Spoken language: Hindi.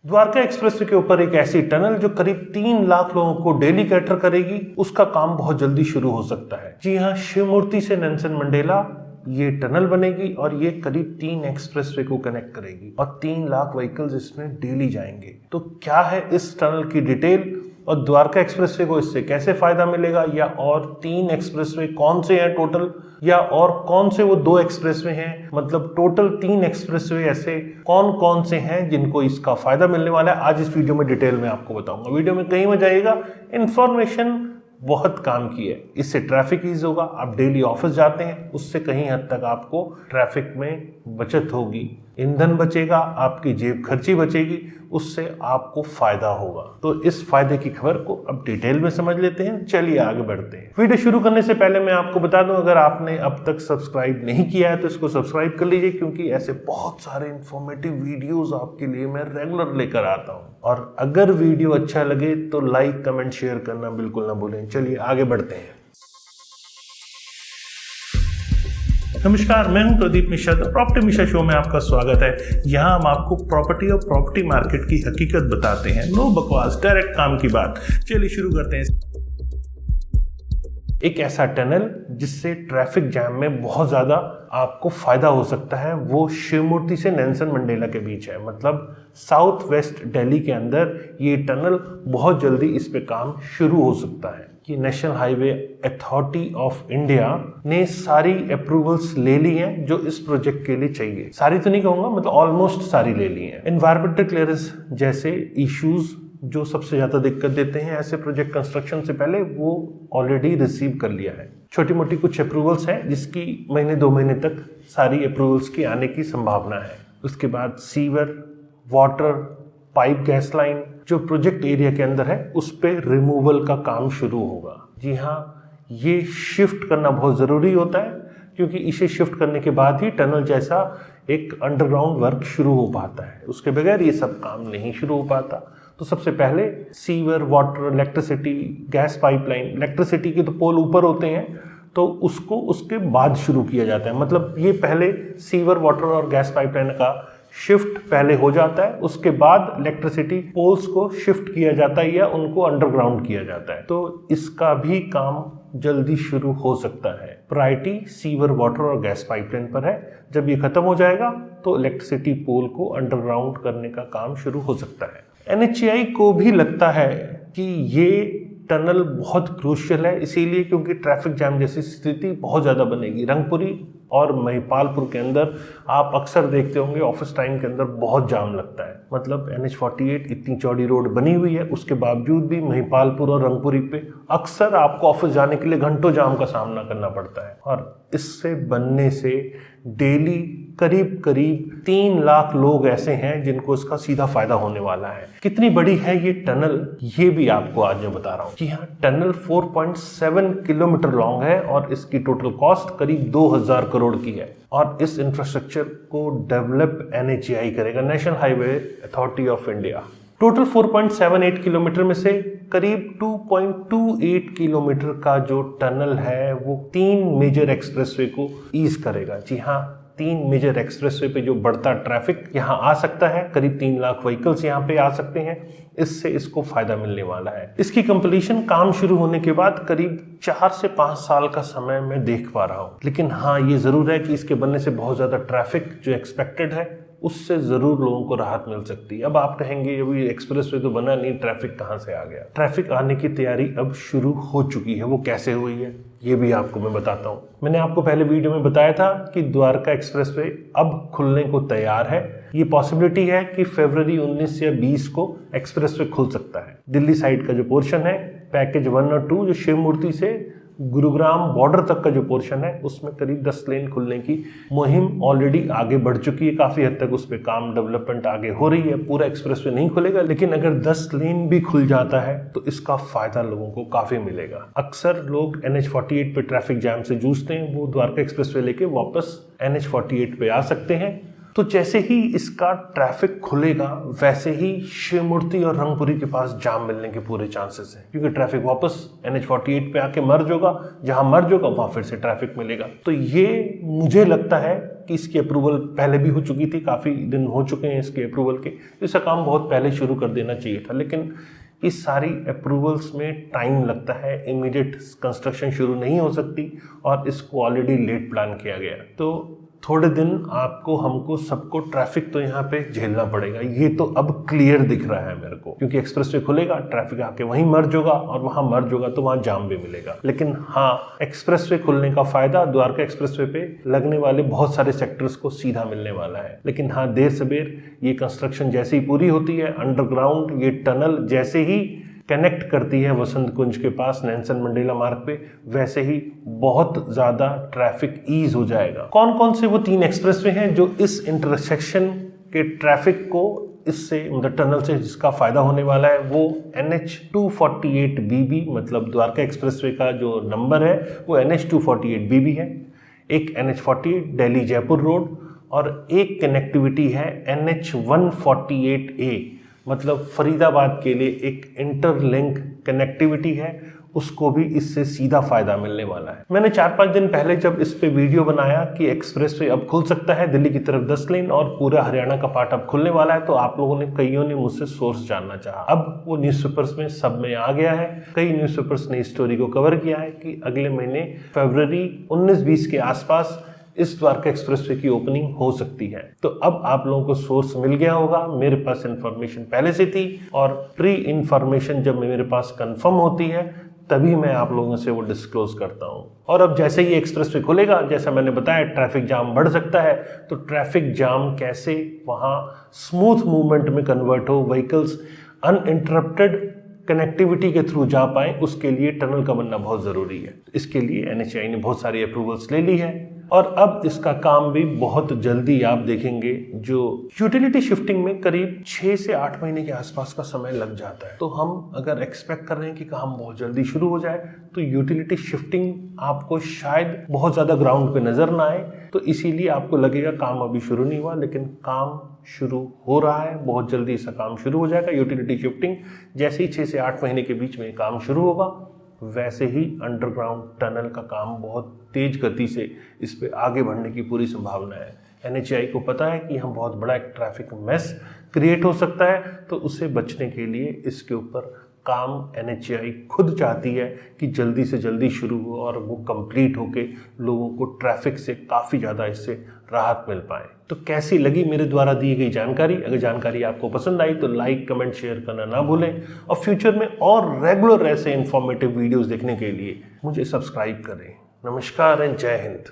द्वारका एक्सप्रेसवे के ऊपर एक ऐसी टनल जो करीब 3 लाख लोगों को डेली कैटर करेगी, उसका काम बहुत जल्दी शुरू हो सकता है। जी हाँ, शिवमूर्ति से नेल्सन मंडेला ये टनल बनेगी और ये करीब 3 एक्सप्रेसवे को कनेक्ट करेगी और 3 लाख व्हीकल्स इसमें डेली जाएंगे। तो क्या है इस टनल की डिटेल और द्वारका एक्सप्रेसवे को इससे कैसे फायदा मिलेगा, या और 3 एक्सप्रेसवे कौन से हैं टोटल, या और कौन से वो 2 एक्सप्रेसवे हैं, मतलब टोटल 3 एक्सप्रेसवे ऐसे कौन कौन से हैं जिनको इसका फायदा मिलने वाला है, आज इस वीडियो में डिटेल में आपको बताऊंगा। वीडियो में कहीं मत जाइएगा, इंफॉर्मेशन बहुत काम की है। इससे ट्रैफिक ईज होगा, आप डेली ऑफिस जाते हैं, उससे कहीं हद तक आपको ट्रैफिक में बचत होगी, ईंधन बचेगा, आपकी जेब खर्ची बचेगी, उससे आपको फायदा होगा। तो इस फायदे की खबर को अब डिटेल में समझ लेते हैं। चलिए आगे बढ़ते हैं। वीडियो शुरू करने से पहले मैं आपको बता दूं, अगर आपने अब तक सब्सक्राइब नहीं किया है तो इसको सब्सक्राइब कर लीजिए, क्योंकि ऐसे बहुत सारे इंफॉर्मेटिव वीडियोस आपके लिए मैं रेगुलर लेकर आता हूं। और अगर वीडियो अच्छा लगे तो लाइक कमेंट शेयर करना बिल्कुल ना भूलें। चलिए आगे बढ़ते हैं। नमस्कार, मैं हूं Pradeep Mishra. The property Mishra show में आपका स्वागत है। यहां हम आपको प्रॉपर्टी और प्रॉपर्टी मार्केट की हकीकत बताते हैं। नो बकवास, डायरेक्ट काम की बात। चलिए शुरू करते हैं। एक ऐसा टनल जिससे ट्रैफिक जैम में बहुत ज्यादा आपको फायदा हो सकता है, वो शिवमूर्ति से नेल्सन मंडेला के बीच है। मतलब साउथ वेस्ट दिल्ली के अंदर ये टनल बहुत जल्दी इस पे काम शुरू हो सकता है। कि national highway authority of India ने सारी अप्रूवल्स ले ली हैं जो इस प्रोजेक्ट के लिए चाहिए। सारी तो नहीं कहूंगा, मतलब ऑलमोस्ट सारी ले ली हैं। एनवायरमेंटल क्लियरेंस जैसे इश्यूज जो सबसे ज्यादा दिक्कत देते हैं ऐसे प्रोजेक्ट कंस्ट्रक्शन से पहले, वो ऑलरेडी रिसीव कर लिया है। छोटी मोटी कुछ अप्रूवल्स हैं जिसकी महीने 2 महीने तक सारी अप्रूवल्स की आने की संभावना है। उसके बाद sewer, water, pipe, gas line जो प्रोजेक्ट एरिया के अंदर है उस पे रिमूवल का काम शुरू होगा। जी हाँ, ये शिफ्ट करना बहुत ज़रूरी होता है, क्योंकि इसे शिफ्ट करने के बाद ही टनल जैसा एक अंडरग्राउंड वर्क शुरू हो पाता है। उसके बगैर ये सब काम नहीं शुरू हो पाता। तो सबसे पहले sewer, water, electricity, gas pipeline, electricity के तो पोल ऊपर होते हैं तो उसको उसके बाद शुरू किया जाता है। मतलब ये पहले सीवर, वाटर और गैस पाइपलाइन का शिफ्ट पहले हो जाता है, उसके बाद इलेक्ट्रिसिटी पोल्स को शिफ्ट किया जाता है या उनको अंडरग्राउंड किया जाता है। तो इसका भी काम जल्दी शुरू हो सकता है। प्रायोरिटी सीवर, वाटर और गैस पाइपलाइन पर है। जब ये खत्म हो जाएगा तो इलेक्ट्रिसिटी पोल को अंडरग्राउंड करने का काम शुरू हो सकता है। NHAI को भी लगता है कि ये टनल बहुत क्रूशियल है, इसीलिए क्योंकि ट्रैफिक जैम जैसी स्थिति बहुत ज़्यादा बनेगी। रंगपुरी और महिपालपुर के अंदर आप अक्सर देखते होंगे ऑफिस टाइम के अंदर बहुत जाम लगता है। मतलब NH-48 इतनी चौड़ी रोड बनी हुई है, उसके बावजूद भी महिपालपुर और रंगपुरी पे अक्सर आपको ऑफिस जाने के लिए घंटों जाम का सामना करना पड़ता है। और इससे बनने से डेली करीब 3 लाख लोग ऐसे हैं जिनको इसका सीधा फायदा होने वाला है। कितनी बड़ी है ये टनल, ये भी आपको आज मैं बता रहा हूँ। जी हाँ, टनल 4.7 किलोमीटर लॉन्ग है और इसकी टोटल कॉस्ट करीब 2000 करोड़ की है। और इस इंफ्रास्ट्रक्चर को डेवलप NHAI करेगा, national highway authority of India. Total 4.78 kilometre में से करीब 2.28 किलोमीटर का जो टनल है वो 3 मेजर एक्सप्रेसवे को ईज करेगा। जी हाँ, 3 मेजर एक्सप्रेसवे पे जो बढ़ता ट्रैफिक यहाँ आ सकता है, करीब 3 लाख व्हीकल्स यहाँ पे आ सकते हैं, इससे इसको फायदा मिलने वाला है। इसकी कंप्लीशन काम शुरू होने के बाद करीब 4 से 5 साल का समय मैं देख पा रहा हूँ। लेकिन हाँ, ये जरूर है कि इसके बनने से बहुत ज्यादा ट्रैफिक जो एक्सपेक्टेड है उससे जरूर लोगों को राहत मिल सकती है। अब आप कहेंगे अभी एक्सप्रेसवे तो बना नहीं, ट्रैफिक कहाँ से आ गया? ट्रैफिक आने की तैयारी अब शुरू हो चुकी है। वो कैसे हुई है ये भी आपको मैं बताता हूँ। मैंने आपको पहले वीडियो में बताया था कि द्वारका एक्सप्रेसवे अब खुलने को तैयार है। ये पॉसिबिलिटी है कि फरवरी 19 या 20 को एक्सप्रेसवे खुल सकता है। दिल्ली साइड का जो पोर्शन है, पैकेज 1 और 2 जो शिवमूर्ति से गुरुग्राम बॉर्डर तक का जो पोर्शन है उसमें करीब 10 लेन खुलने की मुहिम ऑलरेडी आगे बढ़ चुकी है। काफी हद तक उस पे काम डेवलपमेंट आगे हो रही है। पूरा एक्सप्रेसवे नहीं खुलेगा, लेकिन अगर 10 लेन भी खुल जाता है तो इसका फायदा लोगों को काफी मिलेगा। अक्सर लोग NH-48 पे ट्रैफिक जैम से जूझते हैं, वो द्वारका एक्सप्रेसवे लेके वापस NH-48 पे आ सकते हैं। तो जैसे ही इसका ट्रैफिक खुलेगा वैसे ही शिव मूर्ति और रंगपुरी के पास जाम मिलने के पूरे चांसेस हैं, क्योंकि ट्रैफिक वापस NH48 पे आके मर्ज होगा, जहां मर्ज होगा वहां फिर से ट्रैफिक मिलेगा। तो ये मुझे लगता है कि इसकी अप्रूवल पहले भी हो चुकी थी, काफ़ी दिन हो चुके हैं इसके अप्रूवल के, इसका काम बहुत पहले शुरू कर देना चाहिए था। लेकिन इस सारी अप्रूवल्स में टाइम लगता है, इमीडिएट कंस्ट्रक्शन शुरू नहीं हो सकती और इसको ऑलरेडी लेट प्लान किया गया। तो थोड़े दिन आपको हमको सबको ट्रैफिक तो यहाँ पे झेलना पड़ेगा, ये तो अब क्लियर दिख रहा है मेरे को, क्योंकि एक्सप्रेसवे खुलेगा, ट्रैफिक आके वहीं मर्ज होगा और वहां मर्ज होगा तो वहां जाम भी मिलेगा। लेकिन हाँ, एक्सप्रेसवे खुलने का फायदा द्वारका एक्सप्रेसवे पे लगने वाले बहुत सारे सेक्टर्स को सीधा मिलने वाला है। लेकिन हाँ, देर सबेर ये कंस्ट्रक्शन जैसे ही पूरी होती है, अंडरग्राउंड ये टनल जैसे ही कनेक्ट करती है वसंत कुंज के पास नेल्सन मंडेला मार्ग पे, वैसे ही बहुत ज़्यादा ट्रैफिक ईज हो जाएगा। कौन कौन से वो 3 एक्सप्रेसवे हैं जो इस इंटरसेक्शन के ट्रैफिक को इससे मतलब टनल से जिसका फायदा होने वाला है, वो NH248BB मतलब द्वारका एक्सप्रेसवे का जो नंबर है वो NH248BB है, एक NH48 दिल्ली जयपुर रोड और एक कनेक्टिविटी है NH148A मतलब फरीदाबाद के लिए एक इंटरलिंक कनेक्टिविटी है, उसको भी इससे सीधा फायदा मिलने वाला है। मैंने 4-5 दिन पहले जब इस पे वीडियो बनाया कि एक्सप्रेसवे अब खुल सकता है दिल्ली की तरफ 10 लेन और पूरा हरियाणा का पार्ट अब खुलने वाला है, तो आप लोगों ने कईयों ने मुझसे सोर्स जानना चाहा। अब वो न्यूज़पेपर्स में सब में आ गया है, कई न्यूज़पेपर्स ने इस स्टोरी को कवर किया है कि अगले महीने फरवरी 19-20 के आसपास इस द्वारका एक्सप्रेसवे की ओपनिंग हो सकती है। तो अब आप लोगों को सोर्स मिल गया होगा, मेरे पास इंफॉर्मेशन पहले से थी और प्री इंफॉर्मेशन जब मेरे पास कंफर्म होती है तभी मैं आप लोगों से वो डिस्क्लोज करता हूँ। और अब जैसे ही एक्सप्रेसवे खुलेगा, जैसा मैंने बताया, ट्रैफिक जाम बढ़ सकता है, तो ट्रैफिक जाम कैसे वहाँ स्मूथ मूवमेंट में कन्वर्ट हो, व्हीकल्स अनइंटरप्टेड कनेक्टिविटी के थ्रू जा पाए, उसके लिए टनल का बनना बहुत ज़रूरी है। इसके लिए NHAI ने बहुत सारी अप्रूवल्स ले ली है और अब इसका काम भी बहुत जल्दी आप देखेंगे। जो यूटिलिटी शिफ्टिंग में करीब 6 से 8 महीने के आसपास का समय लग जाता है, तो हम अगर एक्सपेक्ट कर रहे हैं कि काम बहुत जल्दी शुरू हो जाए, तो यूटिलिटी शिफ्टिंग आपको शायद बहुत ज़्यादा ग्राउंड पे नज़र ना आए, तो इसीलिए आपको लगेगा काम अभी शुरू नहीं हुआ, लेकिन काम शुरू हो रहा है। बहुत जल्दी इसका काम शुरू हो जाएगा। यूटिलिटी शिफ्टिंग जैसे ही 6 से 8 महीने के बीच में काम शुरू होगा, वैसे ही अंडरग्राउंड टनल का काम बहुत तेज गति से इस पे आगे बढ़ने की पूरी संभावना है। NHAI को पता है कि यहाँ बहुत बड़ा एक ट्रैफिक मेस क्रिएट हो सकता है, तो उससे बचने के लिए इसके ऊपर काम NHAI खुद चाहती है कि जल्दी से जल्दी शुरू हो और वो कंप्लीट होके लोगों को ट्रैफिक से काफ़ी ज़्यादा इससे राहत मिल पाए। तो कैसी लगी मेरे द्वारा दी गई जानकारी? अगर जानकारी आपको पसंद आई तो लाइक, कमेंट, शेयर करना ना भूलें और फ्यूचर में और रेगुलर ऐसे इंफॉर्मेटिव वीडियोस देखने के लिए मुझे सब्सक्राइब करें। नमस्कार एंड जय हिंद।